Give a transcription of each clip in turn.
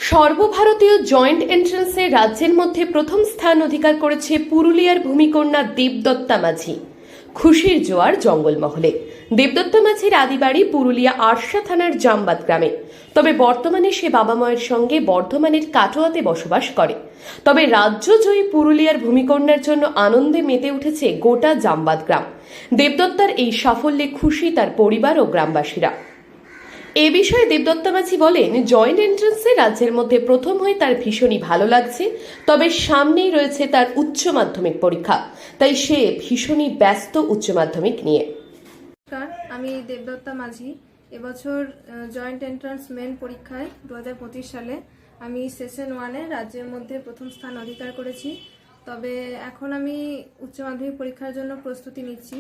সর্বভারতীয় জয়েন্ট এন্ট্রান্সে রাজ্যের মধ্যে প্রথম স্থান অধিকার করেছে পুরুলিয়ার ভূমিকন্যা দেবদত্তা মাঝি। খুশির জোয়ার জঙ্গলমহলে। দেবদত্তা মাঝির আদিবাড়ি পুরুলিয়া আরশা থানার জামবাদ গ্রামে। তবে বর্তমানে সে বাবা মায়ের সঙ্গে বর্ধমানের কাটোয়াতে বসবাস করে। তবে রাজ্যজয়ী পুরুলিয়ার ভূমিকন্যার জন্য আনন্দে মেতে উঠেছে গোটা জামবাদ গ্রাম। দেবদত্তার এই সাফল্যে খুশি তার পরিবার ও গ্রামবাসীরা। এ বিষয়ে দেবদত্তা মাঝি বলেন, জয়েন্ট এন্ট্রান্সে রাজ্যের মধ্যে প্রথম হয়ে তার ভীষণই ভালো লাগছে। তবে সামনেই রয়েছে তার উচ্চ মাধ্যমিক পরীক্ষা, তাই সে ভীষণই ব্যস্ত উচ্চ মাধ্যমিক নিয়ে। আমি দেবদত্তা মাঝি। এবছর জয়েন্ট এন্ট্রান্স মেন পরীক্ষায় 2025 সালে আমি সেশন 1-এ রাজ্যের মধ্যে প্রথম স্থান অধিকার করেছি। তবে এখন আমি উচ্চ মাধ্যমিক পরীক্ষার জন্য প্রস্তুতি নিচ্ছি,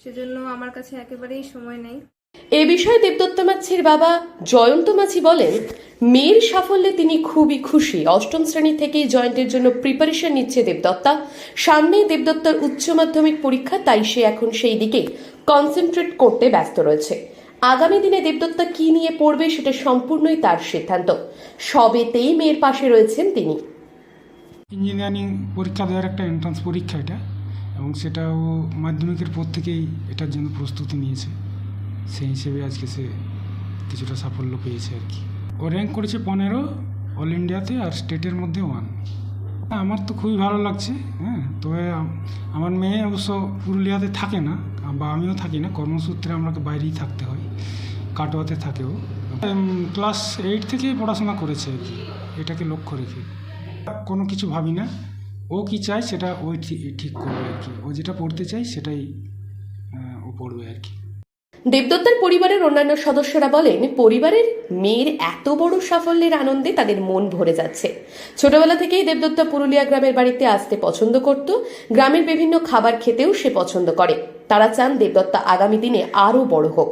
সেজন্য আমার কাছে একেবারেই সময় নেই। এ বিষয়ে দেবদত্তা মাঝির বাবা জয়ন্ত মাঝি বলেন, মেয়ের সাফল্যে তিনি খুবই খুশি। অষ্টম শ্রেণী থেকেই জয়েন্টের জন্য প্রিপারেশন নিচ্ছে দেবদত্তা। সামনেই দেবদত্তার উচ্চ মাধ্যমিক পরীক্ষা, তাই সে এখন সেই দিকে কনসেন্ট্রেট করতে ব্যস্ত রয়েছে। আগামী দিনে দেবদত্তা কি নিয়ে পড়বে সেটা সম্পূর্ণই তার সিদ্ধান্ত। সবেতেই মেয়ের পাশে রয়েছেন তিনি। ইঞ্জিনিয়ারিং পরীক্ষা দেওয়ার একটা এন্ট্রান্স পরীক্ষা এটা, এবং সেটাও মাধ্যমিকের পর থেকেই এটার জন্য প্রস্তুতি নিয়েছে। সেই হিসেবে আজকে সে কিছুটা সাফল্য পেয়েছে আর কি। ও র্যাঙ্ক করেছে 15 অল ইন্ডিয়াতে, আর স্টেটের মধ্যে 1। আমার তো খুবই ভালো লাগছে। তবে আমার মেয়ে অবশ্য পুরুলিয়াতে থাকে না, বা আমিও থাকি না, কর্মসূত্রে আমাকে বাইরেই থাকতে হয়, কাটোয়াতে থাকেও। ক্লাস 8 থেকেই পড়াশোনা করেছে আর কি, এটাকে লক্ষ্য রেখে। কোনো কিছু ভাবি না, ও কি চায় সেটা ওই ঠিক করবে আর কি। ও যেটা পড়তে চায় সেটাই ও পড়বে আর কি। দেবদত্তার পরিবারের অন্যান্য সদস্যরা বলেন, পরিবারের মেয়ের এত বড় সাফল্যের আনন্দে তাদের মন ভরে যাচ্ছে। ছোটবেলা থেকেই দেবদত্তা পুরুলিয়া গ্রামের বাড়িতে আসতে পছন্দ করত। গ্রামের বিভিন্ন খাবার খেতেও সে পছন্দ করে। তারা চান দেবদত্তা আগামী দিনে আরো বড় হোক।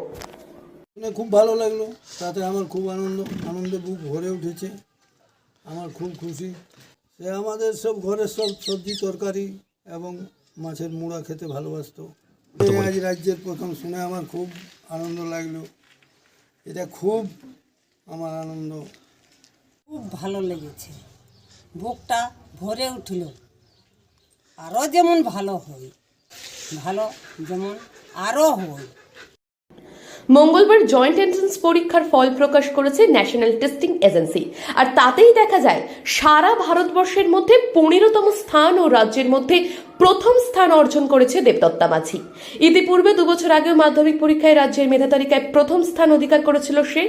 খুব ভালো লাগলো, তাতে আমার খুব আনন্দে বুক ভরে উঠেছে। আমার খুব খুশি। সে আমাদের সব ঘরের সব সবজি তরকারি এবং মাছের মুড়া খেতে ভালোবাসতো। আজ রাজ্যের প্রথম শুনে আমার খুব আনন্দ লাগলো। এটা খুব আমার আনন্দ। খুব ভালো লেগেছে, বুকটা ভরে উঠল। আরও যেমন ভালো হয়, ভালো যেমন আরও হয়। মঙ্গলবার জয়েন্ট এন্ট্রান্স পরীক্ষার ফল প্রকাশ করেছে ন্যাশনাল টেস্টিং এজেন্সি। আর তাতেই দেখা যায় সারা ভারতবর্ষের মধ্যে 15তম স্থান ও রাজ্যের মধ্যে প্রথম স্থান অর্জন করেছে দেবদত্তা মাঝি। ইতিপূর্বে 2 বছর আগেও মাধ্যমিক পরীক্ষায় রাজ্যের মেধা তালিকায় প্রথম স্থান অধিকার করেছিল সে।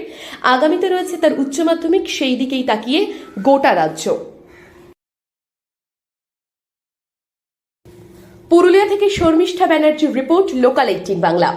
আগামীতে রয়েছে তার উচ্চ মাধ্যমিক, সেই দিকেই তাকিয়ে গোটা রাজ্য। পুরুলিয়া থেকে শর্মিষ্ঠা ব্যানার্জির রিপোর্ট, লোকাল 18 বাংলা।